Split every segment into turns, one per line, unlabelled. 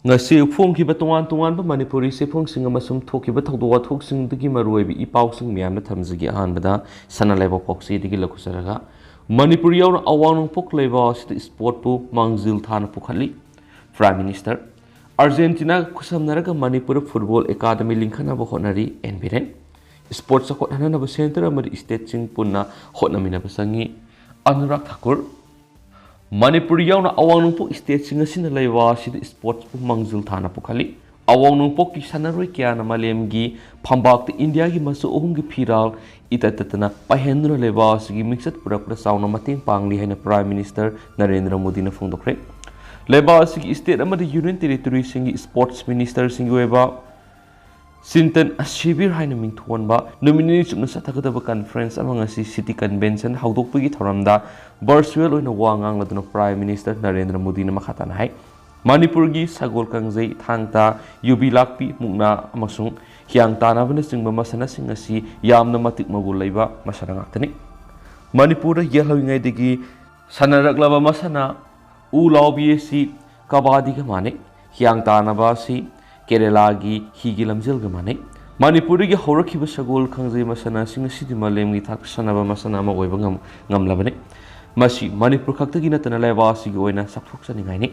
ngasi phongkiba tongan manipuri se phongsing amasum thokiba thokdo thoksing digi maruibi ipausing miyamna thamjigi ahanbada sana leba phoksi digi lakusaraga manipuri yaw awang phok leba sid sport pu mangjil thana pukhali prime minister argentina kusamnaraga manipur football academy linkhana ba honari enviren sports sakot hanana ba center amari state sing punna honamina basangi anurag thakur manipur yauna awang nungpok state singa sina laiwa sid sports pu mangjil thana pukhali awang nungpok ki sanaroi kya na malemgi phambak te india gi masu ohum gi phiral itatatana pahendra laiwa sigi mixat purakra sauna mating pangli haina prime minister narendra modi na phongdokre laiwa sigi state amadi union territory singi sports minister singi weba Sinten Asibir haina mingthonba nominee chukna sathakadaba conference among asi city convention haudokpagi thoramda virtual oina wangang laduna prime minister Narendra Modi na makhatana hai Manipur gi sagol kangjai thangta yubi lakpi mukna amasung hyang tanabana singba masana sing asi yamna matik magul laiba masana ngaktani Manipur da yelhawingai degi sanaraklaba masana u lawbi si kabadi ga mane hyang tanaba si Kerala gi higi lamjil ga mane Manipur gi horakhiba sagol khangjai masana sing sidi malem gi thak sanaba masana ma oiba ngamlabane masi Manipur khakta gi natana laiba si gi oina sakthok saningai ni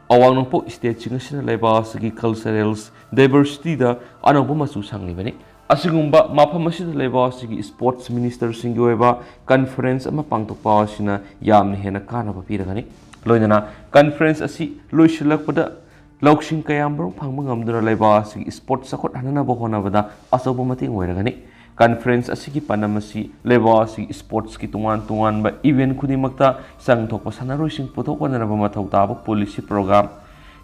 awang nongpo state sing sina laiba si gi culturals diversity da anongbo masu sanglibane asigumba mafam asida laiba si gi sports minister sing gi oiba conference ama pangtokpa sina yamni hena kana ba piragani loinana conference asi loisilakpada Lauksing kayambro pangmang amdura laiba asigi sports sakot hanana bohona bada asobo mating oiragani conference asigi panamasi laiba asigi sports ki tungan ba event khudi makta sang thokpa sanaroi sing puthok wanana ba mathau taba policy program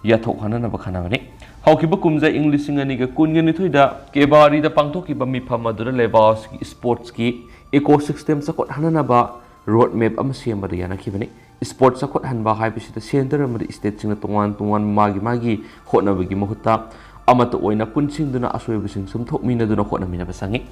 ya thok hanana ba khanagani haukiba kumja english ngani ga kungani thoida kebari da pangthoki ba mi phamadura laiba asigi sports ki ecosystem sakot hanana ba road map am semba yana khibani sports sakot hanba haibisida center amadi state sing tungan magi hotnabagi mahutta amata oina punsingduna asoibasing sumthokmina duna hotnamina basangi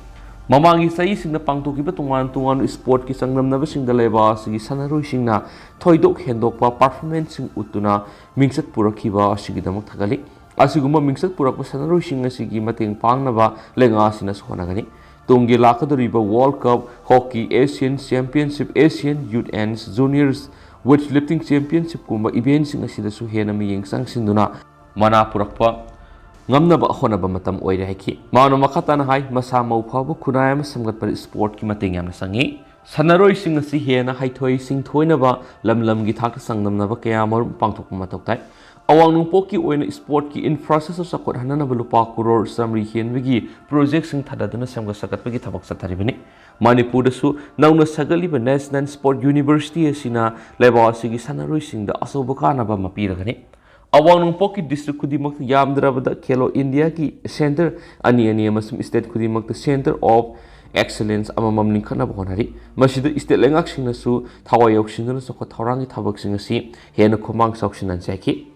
mamangi sai singna pangtokiba tungan sport ki sangnamnaba singda laiba sigi sanaroi singna thoidok hendokpa performance sing utuna mingsat purakhiba asigidamak thagali asiguma mingsat purakpa sanaroi sing asigi mateng pangnaba lenga sina sonagani Tungi lakadoriba World Cup Hockey Asian Championship Asian Youth and Juniors Weightlifting Championship kumba events sing asida su hena mi yengsang sinduna mana purakpa ngamnaba honaba matam oire haiki mano makhatana hai masa mau phabu khunai ma samgat par sport ki mateng yamna sangi sanaroi sing asi hena haithoi sing thoinaba lamlam gi thak sangnamnaba kaya mar pangthok matoktai awang nungpoki oina sport ki infrastructure sakot hanana lupa crore samri henwigi project sing thadadana samga sakatpagi thabak satharibani Manipur da su nauna sagaliba National Sport University asina leba asigi sanaroi singda asobakana ba mapiragani awang nungpoki district kudimak yamdrabada Khelo India ki center ani amasum state kudimak center of excellence amamam linkhana bonari masida state lengak singna su thawai yoksinduna sakot thorangi thabak singasi hena khomang sauksinan chaki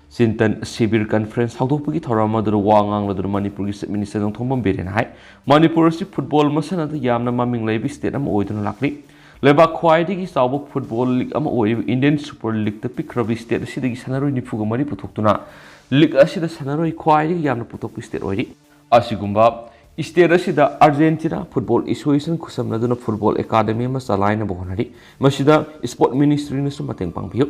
Sinten Sibir Conference haudokpagi thoramadura wangang ladura Manipur gi minister ng thombam beren hai Manipur si football masana da yamna maming laibi state ama oiduna lakli leba khwaidigi sawbo football league ama oi Indian Super League ta pikrabi state asidagi sanaroi nifuga mari putoktuna league asida sanaroi khwaidigi yamna putokpi state oiri asigumba state asida Argentina Football Association kusamnaduna football academy ma salaina bohonari masida sport ministry na sumateng pangbiyo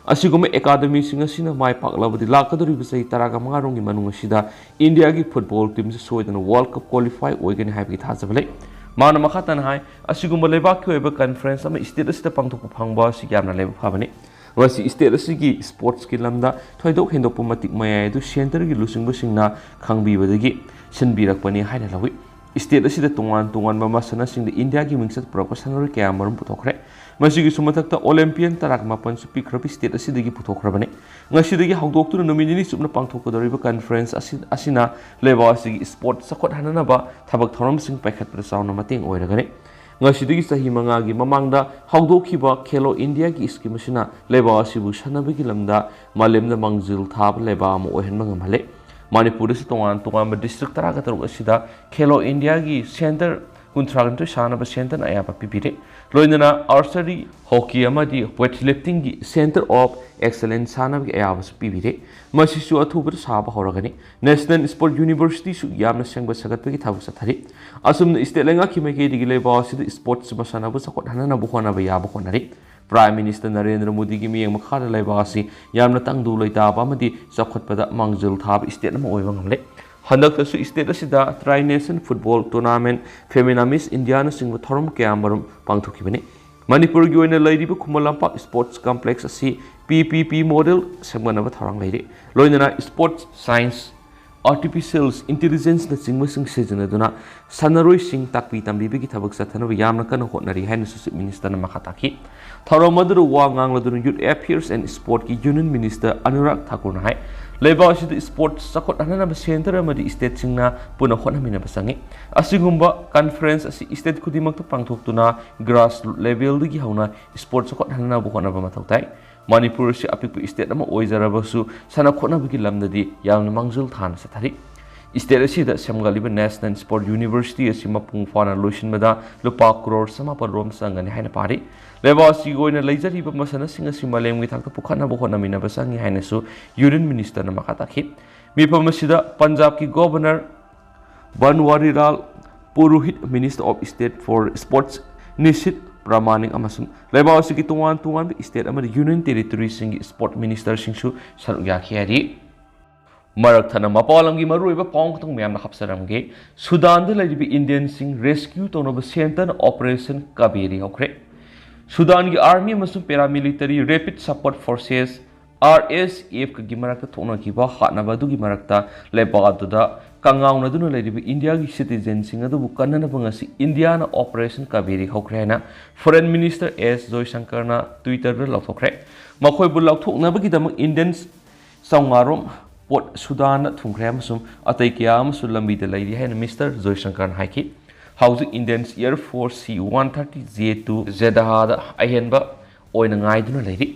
Asiguma academy singa sina mai paklabadi lakadori bisai taraga mangarong manung asida India gi football team se soidana World Cup qualify oigani haibagi thajabale mana makhatan hai asiguma lebak ki oiba conference ama state asida pangthok phangba si yamna leba phabani wasi state asigi sports ki lamda thoidok hendok matik mayai du center gi lusingba singna khangbi badagi sinbirakpani haina lawi state asida tungan masana singda India gi mingsat professional kaya marum puthokre masigi sumathakta Olympian tarak mapan su pikrapi state asidagi puthokhrabane ngasidagi hawdoktuna nominee subna pangthokadoriba conference asina leba asigi sport sakot hanana ba thabak thoram sing paikhat prasauna mateng oiragane ngasidagi sahi manga gi mamangda hawdokhiba Khelo India gi scheme asina leba asibu sanabagi lamda malemna mangjil thab leba am ohenma ngamhale Manipur si tungan district taraga taruk asida Khelo India gi center कुंथ्रागंत्र सानब centre अयाब पीबीरे लोइनना archery hockey अमदी weightlifting की centre of excellence सानब की अयाब पीबीरे मसिसु अथुबर साब होरगनी नेशनल स्पोर्ट यूनिवर्सिटी सु यामना संग सगत की थाबु सथरी असुम स्टेट लेंगा की मेके दिगे लेबा सिद स्पोर्ट्स मसानाबु सकोट हनना बुखोना बयाब होनरी प्राइम मिनिस्टर नरेंद्र मोदी की मियंग मखादा लेबा असि यामना तंगदु लैताब अमदी चखतपदा मांगजल थाब स्टेट अमा ओइबा ngamle हंदकतसु स्टेट असिदा tri nation football tournament Femina Miss India न सिंग थरम क्यामरम पांगथोखिबने मणिपुर की ओइना लैरिबा खुमलंपा स्पोर्ट्स कॉम्प्लेक्स असि पीपीपी मॉडल सेमगनबा थरंग लैरे लोइनना स्पोर्ट्स साइंस आर्टिफिशियल इंटेलिजेंस न चिंगमसिंग सिजनदुना सनरोई सिंग ताकपी तंबीबी की थबक सथनब यामना कन होटनरी है चीफ मिनिस्टर ने मखाताकी थौरम अदुरु वा nganglodun youth affairs and sport की यूनियन मिनिस्टर अनुराग ठाकुर ने लेबा स्पोर्ट्स सकोट हननब सेंटर अमदी स्टेट सिंगना पुना होटनमिना बसंगे असिगुंबा कॉन्फ्रेंस असि स्टेट खुदिमक पांगथोक्तुना ग्रास लेवल दगी हौना स्पोर्ट्स सकोट हननब होटनब मथौताई मणिपुर से अपिक स्टेट ओइजरबसु सना खोनबगी लमददी यामना मांगजुल थाना सथरी स्टेट असिदा सेमगलिब नेशनल स्पोर्ट यूनिवर्सिटी असि मपुंग फाना लोइसिनबदा लुपा करोड़ समापन रोम संगनि हाइना पारी लेबासी गोइना लैजरिब मसना सिंग असि मलेमगि थाक्ता पुखनब होनमिना बसंगि हाइनासु यूनियन मिनिस्टर न मखाताखि मिफम असिदा पंजाब की governor Banwarilal Purohit minister of state for sports Nisith Pramanik अमसुम लेबासी की तुवान स्टेट अमर यूनियन टेरिटरी सिंग स्पोर्ट मिनिस्टर सिंगसु सरुक याखियारी मरक थना मपालंगी मरुइबा पांगतंग मैम हपसरमगे सुदान दे इंडियन सिंग रेस्क्यू तौनब सेंटर ऑपरेशन कावेरी सुदान की आर्मी अमसुम paramilitary rapid support forces RSF की मरक थोनखिबा हानबदुगी मरकता लेबादुदा कंगाउनदुना लेरिबि इंडिया की सिटीजन सिंग अदुबु कन्ननबंगसि इंडिया ना ऑपरेशन कावेरी हौख्रे ना फॉरेन मिनिस्टर एस जयशंकर ना ट्विटर लौथोख्रे मखोइबु लौथोकनबगिदमक इंडियन संगारोम पोर्ट सुदान थुंख्रे अमसुम अतै किया अमसु लंबीद लैरि है मिस्टर जयशंकर हाइकी हाउजिंग इंडियन एयर फोर्स C-130J2 जेदाहाद अहेनबा ओइना गाइदुना लैरि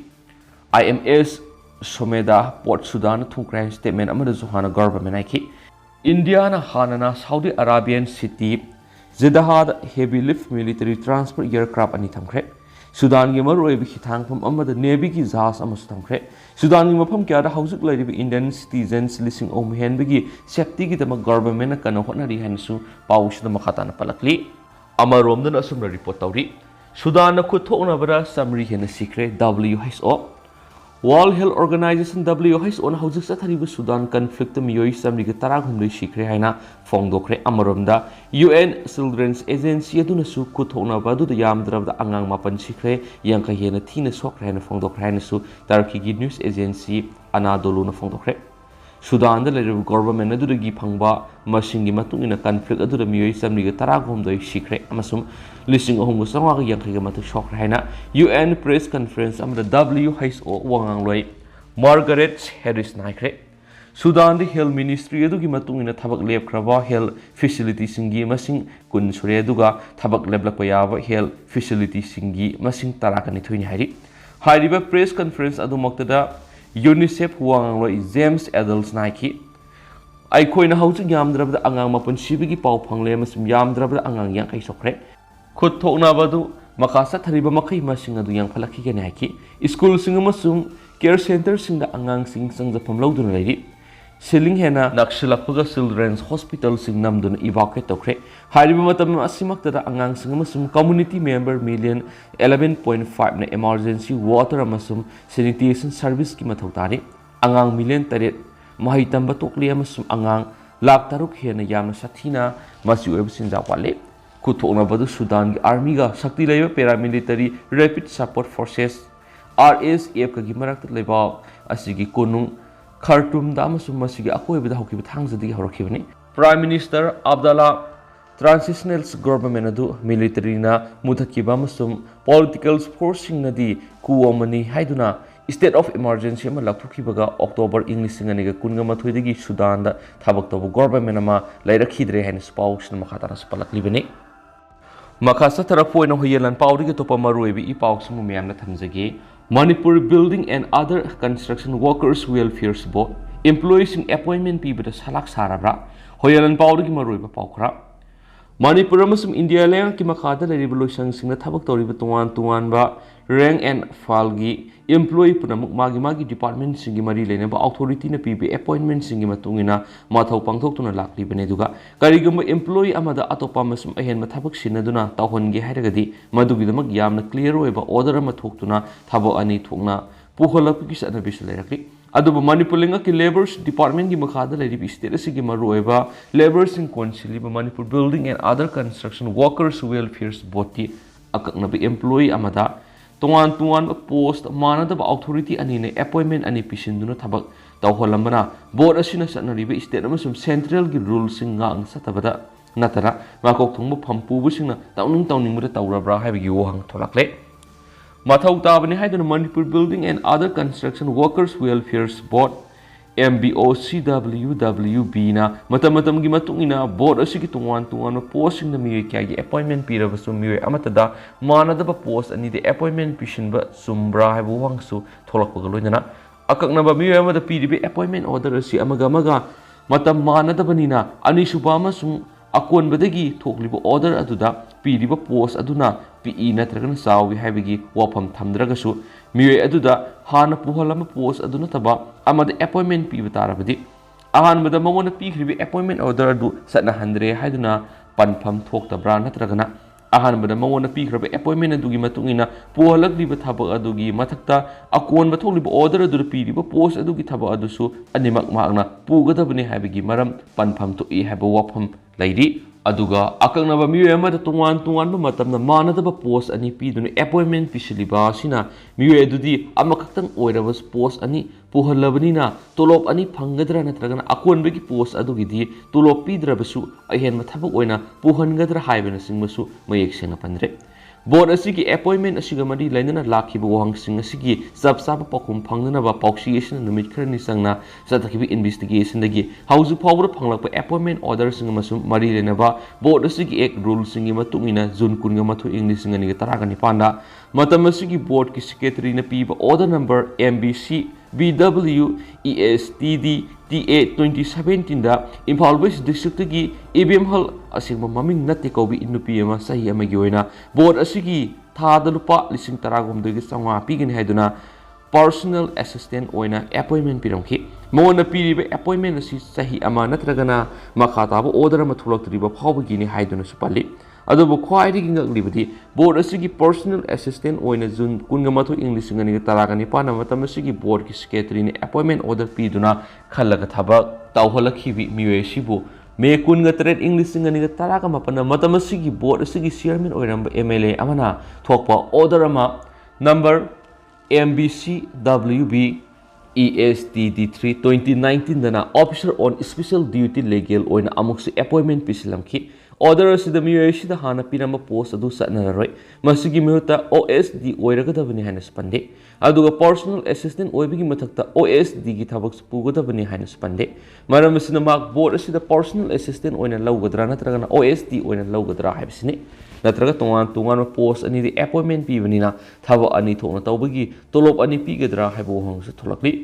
IMS सोमेदा पोर्ट सुदान थुंख्रे स्टेटमेंट अमदा जुहाना गवर्नमेंट हाइकी इंडिया ना हानना सऊदी अरेबियन सिटी जेदाहाद heavy lift military transport aircraft अनि थंख्रे सुदान की मरुइबि खिथांगफम अमदा नेवी की जहाज अमसु थंख्रे सुदान की मफम क्या हौजिक लैरिबि इंडियन सिटीजन्स लिसिंग ओम हेनबगी सेफ्टी की दमक गवर्नमेंट कन होटनरी हैनसु पाउसद मखाताना पलकली अमरोमदन असुम रिपोर्ट तौरी सुदान खुथोनबरा समरी हेन सिक्रे WHO world health organisation WHO न हौजिक सथरिबु सुदान कन्फ्लिक्ट मियोई समरी के तरागुमदै सिक्रे हैना फोंगदोख्रे अमरोमदा UN चिल्ड्रन्स एजेंसी अदुनसु खुथोनबा दुद यामद्रबदा अंगांग मापन सिक्रे यांका हेन थीन सोख्रे हैना फोंगदोख्रे हैनसु टर्की की न्यूज एजेंसी अनादोलु न फोंगदोख्रे सुदान लेरिबु गवर्नमेंट अदुदगी फंगबा मसिंगी मतुंगिना कन्फ्लिक्ट अदुदा मियोई समरी के तरागुमदै सिक्रे अमसुम लिसिंग अहुंगु संवाग यांखैगा मथु सोख्रे हैना UN प्रेस कॉन्फ्रेंस अमदा WHO वांगांगलोय मार्गरेट हैरिस नाइख्रे सुदान द हेल्थ मिनिस्ट्री अदुगी मतुंगिना थबक लेबख्रबा हेल्थ फैसिलिटी सिंगी मसिंग कुन सुरे अदुगा थबक लेबलकपा याबा हेल्थ फैसिलिटी सिंगी मसिंग तराकनि थुइनि हाइरिबा प्रेस कॉन्फ्रेंस अदुमक्तदा यूनिसेफ वांगांगलोय जेम्स एडल्स नाइखि आइखोइना हौजिक यामद्रबदा अंगांग मपन सिबिगी पाउ फंगले मसुम यामद्रबदा अंगांग यांखै सोख्रे खुद थोकनाबदु मखासा थरिबा मखै मसिंग अदु yang falakhi ne haki school sing amasung care center sing da angang sing sangjafam lawduna lairi siling hena nakshilakpaga children's hospital sing namduna evacuate tokre hariba matam asimakta da angang sing amasung community member million 11.5 na emergency water amasung sanitation service ki mathau tari angang million 8 mahai tamba tokli amasung angang lakh taruk hena yamna sathina masi web sinja wale खुथोनबदु Sudan की army का शक्ति लेबा paramilitary rapid support forces RSF की मरक्त लेबा असिगी कोनुंग खार्टूम दा अमसुम मसिगी अकोइबदा हौकिबा थांगजदि हरखिबनि prime minister Abdalla transitional government अदु मिलिटरी ना मुथकिबा अमसुम पॉलिटिकल फोर्सिंग नदी कुओमनी हाइदुना स्टेट ऑफ इमरजेंसी अमा लखुखिबगा अक्टोबर इंग्लिश सिंगनिगा कुनगा मथुइदगी सुदान दा थाबक तब गवर्नमेंट अमा लैरखिद्रे हाइन स्पाउस मखातारा स्पलकलिबनि मखासा तरफोइना होयलन पाउदगी तोप मरुइबि इ पाउसम म्यामना थमजगे Manipur building and other construction workers welfare board employees appointment पीबदा सलाक साराब्रा होयलन पाउदगी मरुइबा पाउखरा Manipur amasum India leangki makhada leiriba loisangsinga thabak tawriba tuan-tuanba rank and file gi employee punamuk magi department singi mari leinaba authority na pibi appointment singi matungina mathau pangthoktuna laklibane duga karigumba employee amada atopa masum ahenma thabak sinaduna tawhonge hairagadi madugidamak yamna clear oiba order ama thoktuna thabo ani thokna puholapki sanabisu leirakli adubu Manipur lengaki labors department gi makhada leiribi state asigi maruoiba labors in council ba Manipur building and other construction workers welfare board ti akaknabi employee amada tuan post manadaba authority ani ne appointment ani pisinduna thabak tawholambana board asina sanariba state amasum central gi rules singa ang satabada natara makok thungbu phampu busingna tawning muda tawrabra haibigi wohang tholakle Mathau tabani haiduna Manipur building and other construction workers welfare board MBOCWWB na matam gi matungina board asigi tuan posting na miwe kyagi appointment pirabasu miwe amatada manadaba post ani de appointment pishinba sumbra haibu wangsu tholakpaga loinana akaknaba miwe amada piribe appointment order asi amaga matam manadabanina ani subama sum akonbadagi thokliba order aduda piriba post aduna PE natragana sawi haibigi wafam thamdragasu miwe aduda hana puhalama post aduna taba amada appointment piba tarabadi ahanbada mangona pikribi appointment order adu satna handre haiduna panpham thoktabra natragana ahanbada mangona pikraba appointment adugi matungina puhalakliba thabak adugi mathakta akonba thokliba order adu piriba post adugi thabak adusu animak magna pugadabani haibigi maram panpham to e haiba wafam lairi aduga akaknaba miwe amada tuan matamna manadaba post ani piduna appointment pisiliba sina miwe adudi amakaktang oirabas post ani puhalabanina tolop ani phangadra natragana akonbegi post adugidi tolop pidrabasu ahen mathabak oina puhangadra haibena singmasu mayek sena pandre board asigi appointment asiga mari lainana lakhiba wahang sing asigi sab sab pakum phangnana ba pausiation numit kharani sangna satakibi investigation dagi hauju phawra phanglakpa appointment order sing masum mari lenaba board asigi ek rule singi matungina jun kunga mathu english ngani taragani panda matam asigi board ki secretary na piba order number MBC BW ESTD TA 2017 da Imphal West District gi EBM hal asingma maming natti kobi inupi ama sahi amagi oina board asigi thada lupa lising taragom degi sangwa pigin haiduna personal assistant oina appointment piramki mona piribe appointment asi sahi ama natragana makhataba order ama thulaktriba phawbagi ni haiduna supali adobo khwaidi ngaklibadi board asigi personal assistant oina jun kungamathu english ngani taragani pana matam asigi board ki secretary ni appointment order piduna khalaga thabak tawholakhibi miwe sibu me kunga tret english ngani taraga mapana matam asigi board asigi chairman oiramba MLA amana thokpa order ama number MBCWB ESTD3 2019 dana officer on special duty legal oina amukse appointment pisilamki order asida miyoshida hana pirama post adu satnaroi masigi mihuta OSD oiragadabani haina spande aduga personal assistant oibigi mathakta OSD gi thabak pugadabani haina spande maram asina mak board asida personal assistant oina lawgadra natragana OSD oina lawgadra haibsini natraga tungan post ani di appointment pibanina thaba ani thona tawbagi tolop ani pigadra haibo hangsa tholakli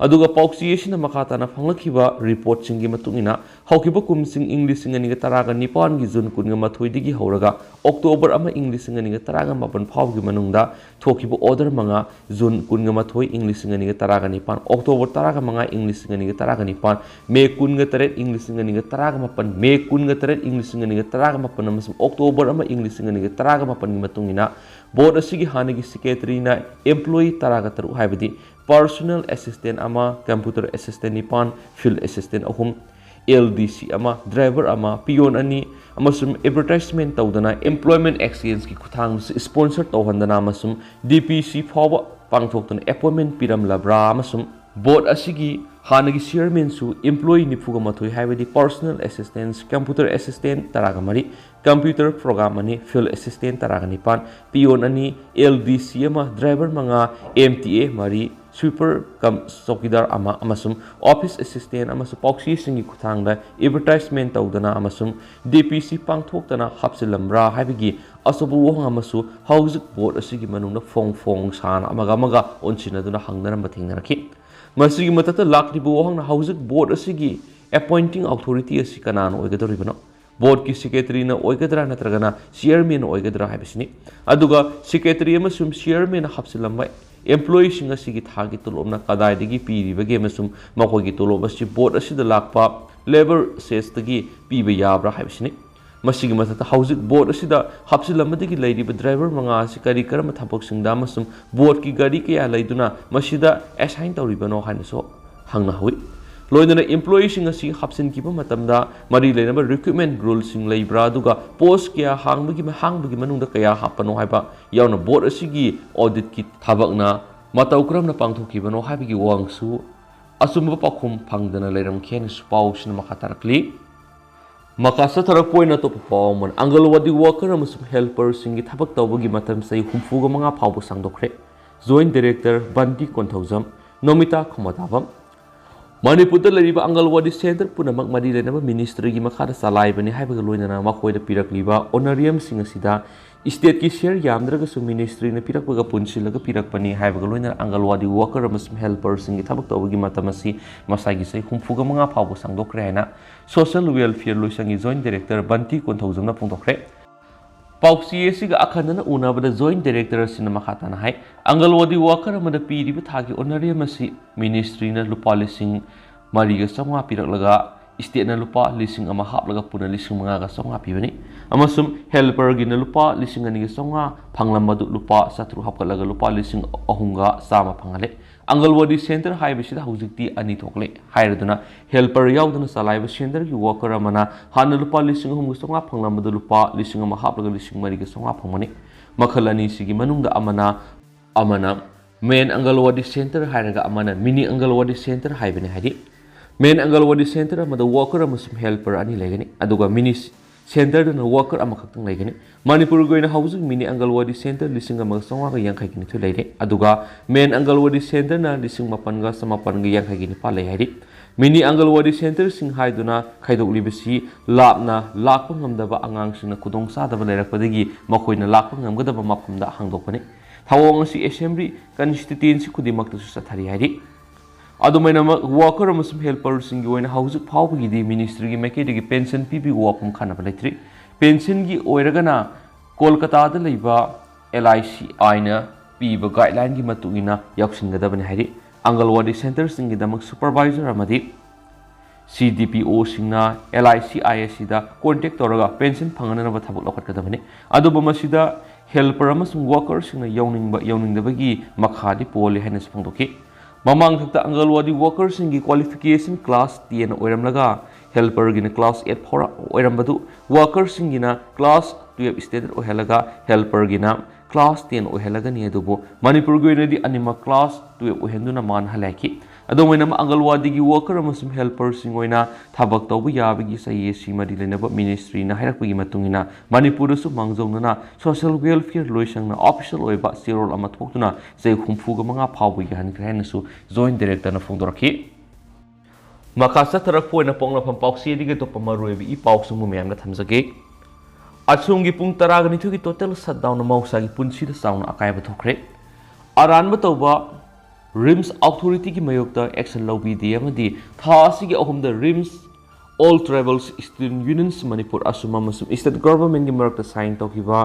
aduga pausiation makatana phanglakhiba report singi matungina haukiba kumsing english ngani taraga nipan gi jun kunga mathoidigi hauraga october ama english ngani taraga mapan phawgi manungda thokiba order manga jun kunga mathoi english ngani taraga nipan october taraga manga english ngani taraga nipan me kunga taret english ngani taraga mapan me kunga taret english ngani taraga mapan amasum october ama english ngani taraga mapan gi matungina board asigi hanagi secretary na employee taraga taru haibadi personal assistant ama computer assistant nipan field assistant ahum LDC ama driver ama pion ani amasum advertisement tawdana employment exchange ki kuthang sponsor tawhandana amasum DPC phawa pangthoktuna appointment piram labra amasum board asigi hanagi chairman su employee nifuga mathoi haibadi personal assistants computer assistant taraga mari computer program ani field assistant taraga nipan pion ani LDC ama driver manga MTA mari sweeper kam sokidar ama amasum office assistant amasum pauksi singi kuthangda advertisement tawdana amasum DPC pangthoktana hapsilambra haibigi asobu wong amasu housing board asigi manungna fong sana amaga onsinaduna hangnaram bathingnaraki masigi matata lakribu wong na housing board asigi appointing authority asi kanano oigadoribano board की secretary ना ओइगद्रा नत्रगना chairman ओइगद्रा हाइबसिनी अदुगा secretary अमसुम chairman हापसिलंबा employee सिंग असिगी थागी तोलोबना कदाइदगी पीरिबगे अमसुम मखोगी तोलोब असि board असिदा Lhakpa labour सेसतगी पीबा याब्रा हाइबसिनी मसिगी मथता हाउजिक board असिदा हापसिलंबदगी लैरिबा driver मंगा असि करी करम थबकसिंगदा अमसुम board की गाड़ी कया लैदुना मसिदा असाइन तौरिबनो हाइनसो हंगना हुई लोइनना एम्प्लॉई सिंग असि हापसिनकिबा मतमदा मरी लेनबा रिक्रूटमेंट रूल सिंग लैब्रा दुगा पोस्ट कया हांगबगी मनुंगदा कया हापनो हाइबा यावना बोर्ड असिगी ऑडिट की थबकना मतौ क्रमना पांगथोकिबनो हाइबगी वांगसु असुमबा पाखुम फंगदना लैरमखेन सुपाउसिन मखातारकली मकासा थरक पोइना तो पावमन अंगलवादी वर्कर अमसुम हेल्पर सिंगी थबक तौबगी मतम सै हुमफुगा मंगा फावबो सांगदोखरे जॉइंट डायरेक्टर बंटी कोंथौजम नोमिता खमताबम मणिपुर लैरिबा अंगलवादी सेंटर पुनमक मरी लेनबा मिनिस्ट्री की मखादा चलाइबनी हाइबगा लोइनना मखोइदा पिरकलिबा ऑनरियम सिंग असिदा स्टेट की शेयर यामद्रगसु मिनिस्ट्री ने पिरकबगा पुनसिलगा पिरकपनी हाइबगा लोइनना अंगलवादी वर्कर अमसुम हेल्पर सिंगी थबक तौबगी मतमसी मसागी सै हुमफुगा मंगा फावबो सांगदोखरे हाइना सोशल वेलफेयर लोइसंगी जॉइंट डायरेक्टर बंटी कोंथौजमना फोंदोखरे पाउसी अखंडना उनबद जॉइंट डायरेक्टर सिनेमा खाताना है अंगलवादी वर्कर अमद पीरिब थागी ऑनरियम असि मिनिस्ट्री ने लुपा लिसिंग मरीगा चौंगा पिरकलगा स्टेट ने लुपा लिसिंग अमा हापलगा पुना लिसिंग मंगागा चौंगा पिबनी अमसुम हेल्पर गिना लुपा लिसिंग अनिगा चौंगा फंगलमदु लुपा सत्रु हापकलगा लुपा लिसिंग अहुंगा चामा फंगले अंगलवादी सेंटर हाइबसिदा हौजिकती अनि थोकले हाइरदुना हेल्पर याउदना चलाइबा सेंटर की वर्कर अमना हाना लुपा लिसिंग अहुंगा चौंगा फंगलमदु लुपा लिसिंग अमा हापलगा लिसिंग मरीगा चौंगा फंगमनी मखल अनि सिगी मनुंगदा अमना मेन अंगलवादी सेंटर हाइरगा अमना मिनी अंगलवादी सेंटर हाइबने हाइदि मेन अंगलवादी सेंटर अमदा वर्कर अमसुम हेल्पर अनि लेगनी अदुगा मिनी सेंटर दना वर्कर अमखक्तंग लेगनी मणिपुर गोइना हाउजिंग मिनी अंगलवादी सेंटर लिसिंग अमगा चौंगा यांखैगिनि थु लेरे अदुगा मेन अंगलवादी सेंटर ना लिसिंग मपनगा समापनगा यांखैगिनि पा ले हाइदि mini anganwadi centre Singh हाइदुना खाइदोकलिबसि लापना Lakpa ngamdaba angangsingna khudongsadaba lerakpadagi makoina lakpa ngamgadaba mafamda hangdokpani thawong asi assembly constituency khudimaktasu sathari haidi adumaina worker amasum helper singi oina haujuk phawbagi di ministry gi mekedi pension pibi wapum khanaba leitri pension gi oiragana kolkata da leiba LIC aina piba guideline gi matugina yaksingadabani haidi angalwadi center singi damak supervisor amadi CDPO singna LIC IS da contact toraga pension phangana ba thabuk lokatgadabani aduba masida helper amasum worker singna yawningdabagi makhadi poli haina sphangdoki mamang thakta angalwadi worker singi qualification class 10 oiramlaga helper gina class 8 phora oirambadu worker singina class 12 standard ohelaga helper gina class 10 ohelaga ni adubo manipur goinadi anima class 12 ohenduna man halaki adomoina angalwadi gi worker amasum helper singoina thabak tawbu yabagi sayi simadi lenaba ministry na hairakpagi matungina manipur su mangjongna social welfare loisangna official oiba sirol ama thoktuna sei khumfuga manga phawbu yan grain su joint director na phongdoraki makasa tarak poina pongna pham pausi dige to pamaroibi i pausu mu meyam na thamjage achungi pung taragani thugi total shutdown mausa gi punsi da sauna akai ba thokre aran ba tawba RIMS authority की मयोक्ता action लौबी दी अमदी थासी की अहुम the RIMS all tribals student unions manipur asuma masum state government की मरकता sign तौकीबा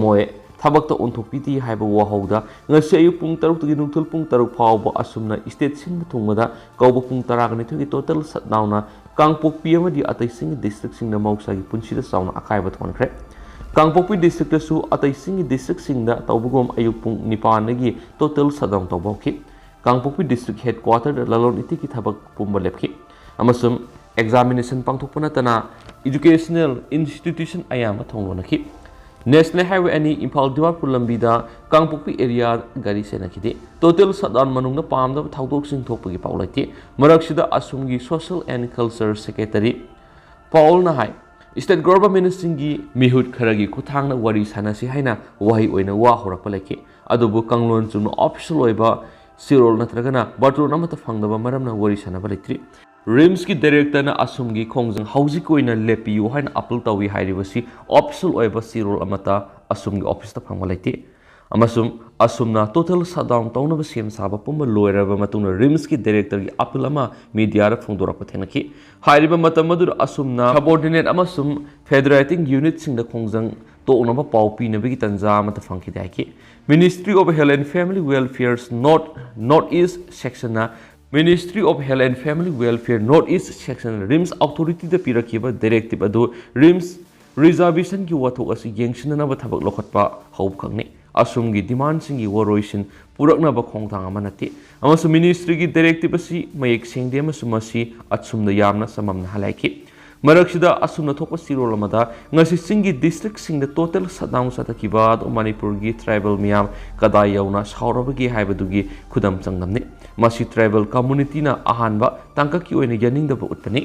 MOA थबकता उन्थोपीती हाइबा वाहौदा ngasi ayu pung taruk tugi nungthul pung taruk phawba asumna state sin thungmada kawba pung taragani thugi total shutdown na kangpokpi amadi atai sing district sing na mausa gi punsi da sauna akai ba thonkhre Kangpokpi district su atai singi district singda tawbugom ayuk pung nipan nagi total shutdown tawbawki Kangpokpi district headquarter da lalon iti ki thabak pumba lepki amasum examination pangthokpana tana educational institution ayama thonglonaki National Highway ani Imphal Dimapur lambida Kangpokpi area gari senakide total shutdown manungna pamda thawdok sing thokpagi paulati maraksida asumgi social and culture secretary Paul na hai State government singi mihut kharagi kuthangna wari sanasi haina wahi oina wa horakpa leke adubu kanglon chumna official oiba sirol natragana batron amata phangdaba maramna wari sanaba letri RIMS ki director na asumgi khongjang hauji koina lepiu haina appeal tawi hairibasi official oiba sirol amata asumgi office ta phangwa lete amasum asumna total shutdown taunaba sem saba pumba loiraba matungna rims ki director gi appeal ama media ra phongdorakpa thenaki hairiba matam adu asumna subordinate amasum federating unit sing da khongjang to onaba pau pi nabigi tanja mata phangki daiki Ministry of Health and Family Welfare's North-East section na Ministry of Health and Family Welfare North-East section RIMS authority da pirakiba directive adu RIMS reservation ki wathok asi yengsinana ba thabak lokhatpa hob khangni asumgi demand singi waroisin purakna ba khongthang amanati amasu ministry gi directive asi mayek sengde amasu masi atsumda yamna samamna halaiki Maraksida asumna thokpa sirol amada ngasi singi district singda total shutdown satakiba do Manipur gi tribal miyam kadai yauna saurabagi haibadugi khudam changamni masi tribal community na ahanba tangkaki oina yaning da utpani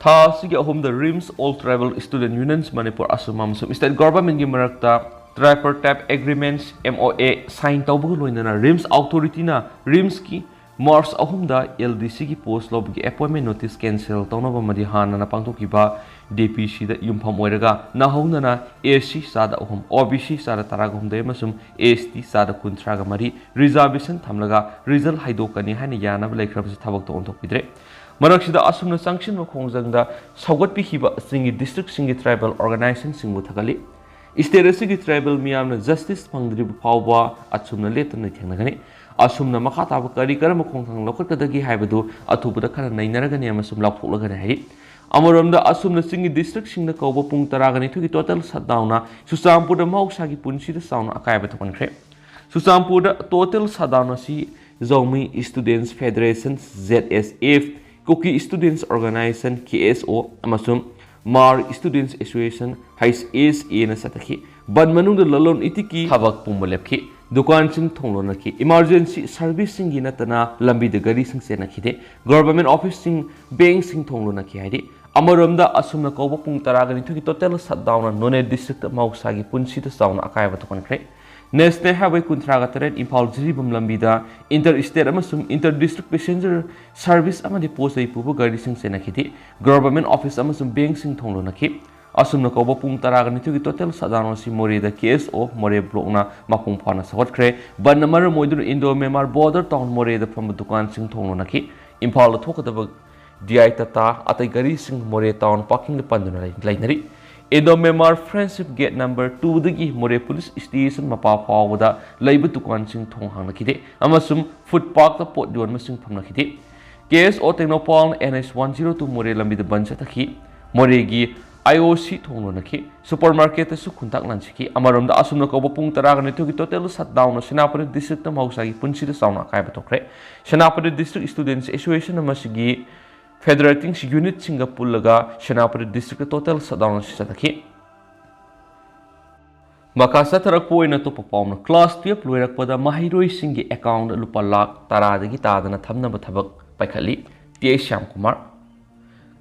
tha sigi ahom the rims all tribal student unions Manipur asumam sum state government gi marakta tripartite agreements MOA sign tawbu loinana rims authority na rims ki March ahumda LDC ki post lob ki appointment notice cancel tawnaba madi hanana pangthokiba DPC da yumpham oiraga nahawnana AC sada ahum OBC sada taragum de masum ST sada kuntraga mari reservation thamlaga result haidokani hani yana laikhrabsi thabak to onthokpidre maraksida asumna sanction khongjangda saugat pihiba singi district singi tribal organization singbu thagali state asigi tribal miyamna justice phangdri phawba asumna letana thengnagani asumna makha taba kari karam khongthang lokatadagi haibadu athubuda khara nainaragani amasum lapholagani hai amoromda asumna singi district singna kawba pung taragani thuki total shutdown na Susampurda mausa gi punsi da sauna akaiba thokankhre Susampurda total shutdown si Zomi Students Federation ZSF Koki Students Organization KSO amasum Mar Students Association HSA na sataki ban manung da lalon itiki habak pumbalepki dukan sing thonglo naki emergency service sing gi natana lambi de gari sing se nakide government office sing bank sing thonglo naki haidi amarom da asumna kawba pung taragani thuki total shutdown na none district mausa gi punsi da sauna akai ba thokon kre National Highway kuntraga taren Impal Jiribam lambi da interstate amasum interdistrict passenger service amadi posai pubu gari sing se nakide government office amasum bank sing thonglo naki asumna kawba pung taragani thuki total shutdown si more da case of more block na mapung phana sawatkre ban namar moidur Indo Myanmar border town more da from dukan sing thonglo naki Impal thokadaba DI tata atai gari sing more town parking le panduna lainari Indo Myanmar friendship gate number 2 dagi more police station mapa phawda laiba dukan sing thong hang nakide amasum food park ta pot don masing pham nakide case o Technopol NS 102 more lambi da ban sataki more gi IOC thonglo naki supermarket su khuntak lanchiki amarom da asumna ko pung taragani thuki total shutdown na Senapati district ta mausa gi punsi da sauna kai batokre Senapati district students association amasigi federating unit Singapore laga Senapati district total shutdown sataki makasa tarak poina to papawna class 12 loirakpada mahiroi singi account lupa lakh 10 dagi tadana thamna bathabak paikhali T Shyam Kumar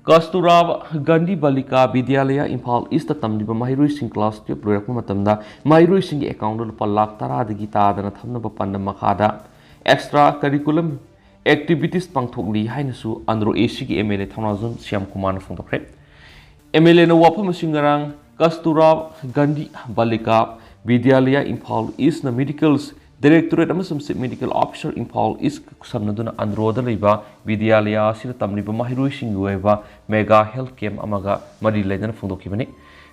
Kasturaba Gandhi Balika Vidyalaya Imphal East tamliba mahiroi sing class 12 loirakpa matamda mahiroi sing account lupa lakh 10 dagi tadana thamna ba panda makhada extra curriculum activities pangthokli hainasu andro AC gi MLA Thaunazun Shyam Kumar na phongtokre MLA na wapam singarang Kasturaba Gandhi Balika Vidyalaya Imphal East na medicals Directorate amasum medical officer Imphal East samnaduna androda leiba Vidyalaya sina tamliba mahiroi singueba mega health camp amaga mari leidana phongdokibani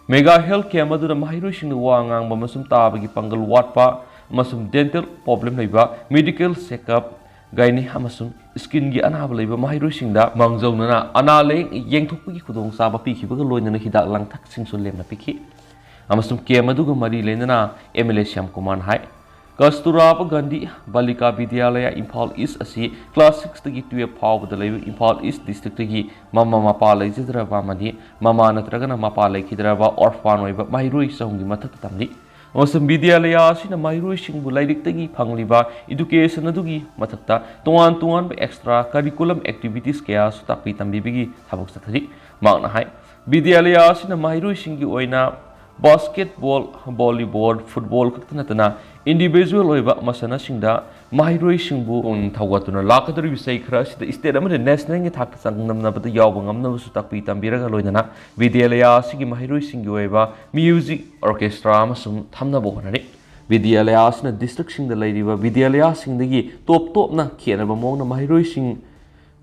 mega health camp aduna mahiroi sing wangang bamasum tabagi pangal watpa amasum dental problem leiba medical checkup gaini amasum skin gi anaba leiba mahiroi singda mangjawnana anale yengthokpagi khudong saba pikhibaga loinana hidak langthak singsul lemna pikhi amasum camp aduga mari leidana MLA Shyam Kumar hai Kasturaba Gandhi Balika Vidyalaya Imphal East asi class 6 tagi 12 phawda leiba Imphal East district tagi mama mapa leijidraba madi mama natragana mapa leikidraba orphan oiba mahiroi sahungi mathak tamli amasum Vidyalaya asina mahiroi singbu lairik tagi phangliba education adugi mathakta tuan extra curriculum activities kaya su takpi tambibigi thabak sathari makna hai Vidyalaya asina mahiroi singi oina basketball volleyball football kaktanatana individual oiba masana singda mahiroi singbu thawatuna lakadari bisai khara sida state amade national ngi thak sangnamna bada yawba ngamna su takpi tambiraga loinana Vidyalaya sigi mahiroi singi oiba music orchestra amasum thamna bohonari Vidyalaya district the leiriba Vidyalaya top na Kianaba Mona Mahiroi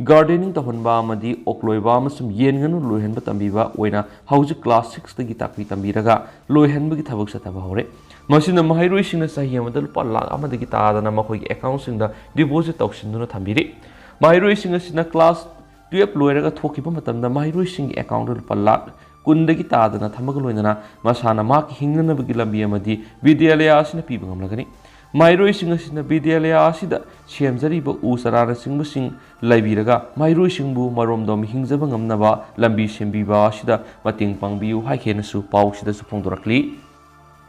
gardening to Honba Madi, Okloiba, some Yengan, Lohen Batambiva, Wena, House class 6 the Gitaki Tambiraga, Lohen Bagitabuxatabahore. Masina Mahiroi Sahiamadal Pala Amada Gita, Namahoi accounts in the deposit auction to Tambiri. Mahiroi in a class 12 Loeraga Tokipatam, the Mahiroi account Palat. Kundagi Tadana Tamagaloina, Masana Mark Hingan Vigilambia Vidyalaya in a people Lagani. My racing in the Vidyalaya Sida, Shemzariba Usarana Singmusing, Libiraga, my racing boo, Maromdom Hingzabangam Nava, Lambi Shembiba Shida, Mating Pangbiu, Haikenasu, Pau Shida Supong directly.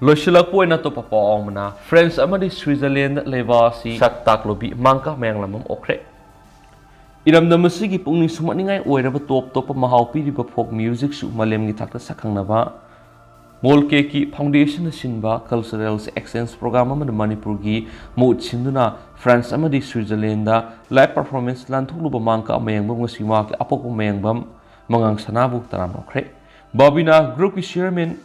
Loshila Poina to Papa Omna, friends Amadi Switzerland, Levasi, Sataklobi, Manka Manglamum Okre. Iram the Masigi Puni Sumaninga, wherever top Mahaupi, folk music, Malem Gitaka Sakanava, Molkeki, Foundation Sinba, Cultural Exchange Program, the Manipurgi, Mood Sinduna, France Amadi Switzerland, live performance, Lantuluba Manka, Mayangum, Simak, Apoko Mayangbam, Mangang Sanabu, Taramokre, Bobina, Group Chairman,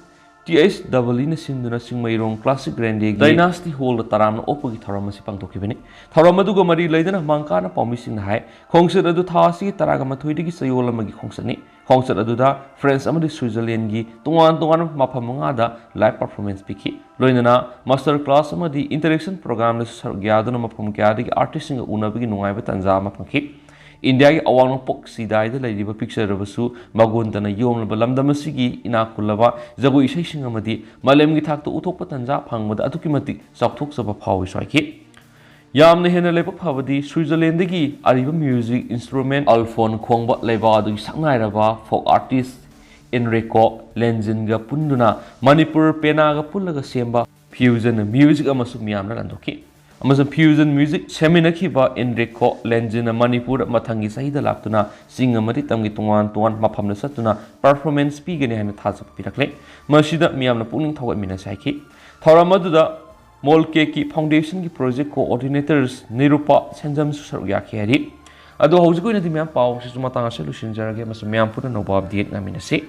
T.S. Davalina Sinduna Singmayrong Classic Grande Dynasty Hall Taram Opagi Taramasi Pangtokivini. Taramaduga Mari Ladana Mankana Pomising High, Kongsa Adu Tasi, Taragamatui Sayola Magi Kongsani, Kongsa Aduda, Friends Amadi Switzerland, Tuan Mapamangada, live performance Piki, Loinana, Master Class Amadi Interaction Program, Sargadana Mapamgadi, Artist in Unabigi Nueva Tanzama Panki. India awang pok sidai the lady picture of a su maguntana yom balamdamasigi inakulava zago ishing amadi malem gitak to utopatanza pangmad atukimati saktok of a power strike. Yam the henna lepa pavadi Switzerland ariba music instrument alphon kwangba levadu sangairava folk artist Enrico Lenzinga Punduna Manipur Penaga Pulaga Semba fusion music amasumyamna landoki. Amazon fusion music seminakiba Enrico Lenzina Manipur Matangi Sahida Laktuna, Singa Maritangi Tuan Mapam Satuna, performance pigani and Taz of Pirakle, Mashida Miam Puning Tower Minasaki, Taramaduda, Molkeki Foundation project coordinators Nirupa Senzam Suryaki. Ado Hosgo in the Miam Power Sumatanga solutions are again as a Miam put an above the Naminase.